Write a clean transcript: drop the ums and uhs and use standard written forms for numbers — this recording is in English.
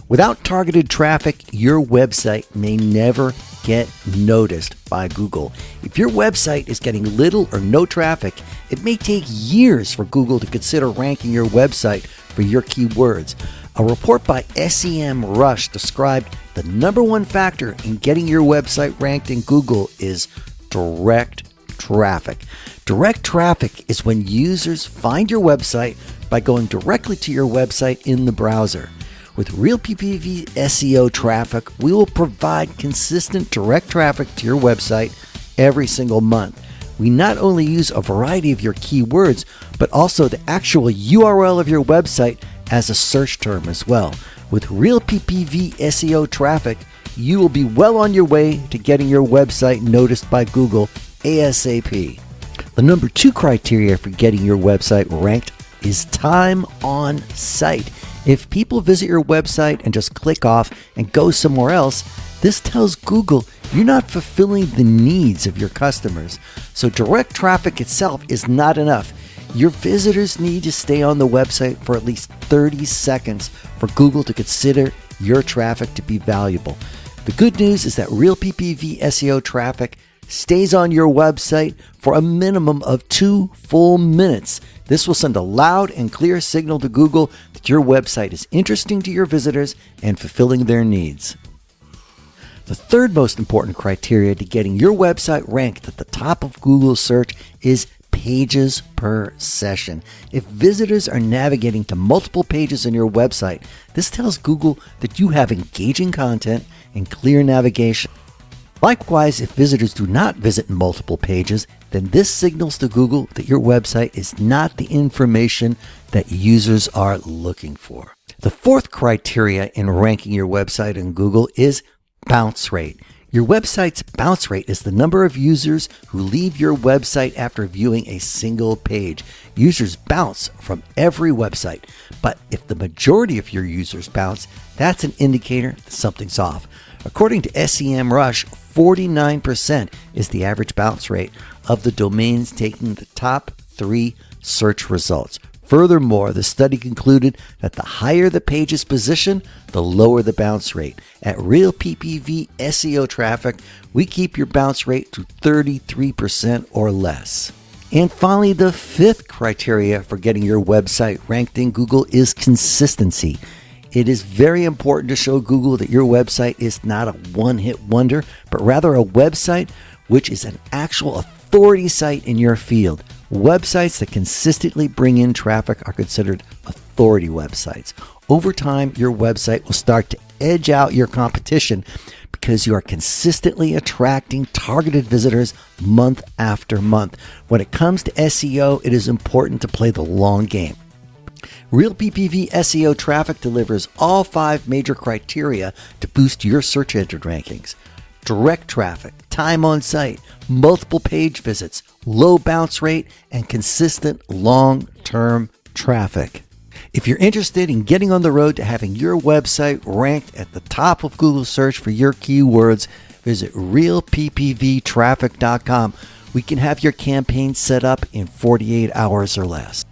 Without targeted traffic, your website may never get noticed by Google. If your website is getting little or no traffic, it may take years for Google to consider ranking your website for your keywords. A report by SEMrush described the number one factor in getting your website ranked in Google is direct traffic. Direct traffic is when users find your website by going directly to your website in the browser. With Realppvtraffic SEO Traffic, we will provide consistent direct traffic to your website every single month. We not only use a variety of your keywords, but also the actual URL of your website as a search term as well. With Realppvtraffic SEO Traffic, you will be well on your way to getting your website noticed by Google ASAP. The number 2 criteria for getting your website ranked is time on site. If people visit your website and just click off and go somewhere else, this tells Google you're not fulfilling the needs of your customers. So direct traffic itself is not enough. Your visitors need to stay on the website for at least 30 seconds for Google to consider your traffic to be valuable. The good news is that Realppvtraffic SEO Traffic stays on your website for a minimum of 2 full minutes. This will send a loud and clear signal to Google that your website is interesting to your visitors and fulfilling their needs. The third most important criteria to getting your website ranked at the top of Google's search is pages per session. If visitors are navigating to multiple pages on your website, this tells Google that you have engaging content and clear navigation. Likewise, if visitors do not visit multiple pages, then this signals to Google that your website is not the information that users are looking for. The fourth criteria in ranking your website in Google is bounce rate. Your website's bounce rate is the number of users who leave your website after viewing a single page. Users bounce from every website, but if the majority of your users bounce, that's an indicator that something's off. According to SEMrush, 49% is the average bounce rate of the domains taking the top 3 search results. Furthermore, the study concluded that the higher the page's position, the lower the bounce rate. At Realppvtraffic SEO Traffic, we keep your bounce rate to 33% or less. And finally, the fifth criteria for getting your website ranked in Google is consistency. It is very important to show Google that your website is not a one-hit wonder, but rather a website which is an actual authority site in your field. Websites that consistently bring in traffic are considered authority websites. Over time, your website will start to edge out your competition because you are consistently attracting targeted visitors month after month. When it comes to SEO, it is important to play the long game. Realppvtraffic SEO Traffic delivers all 5 major criteria to boost your search engine rankings: direct traffic, time on site, multiple page visits, low bounce rate, and consistent long-term traffic. If you're interested in getting on the road to having your website ranked at the top of Google search for your keywords, visit Realppvtraffic.com. We can have your campaign set up in 48 hours or less.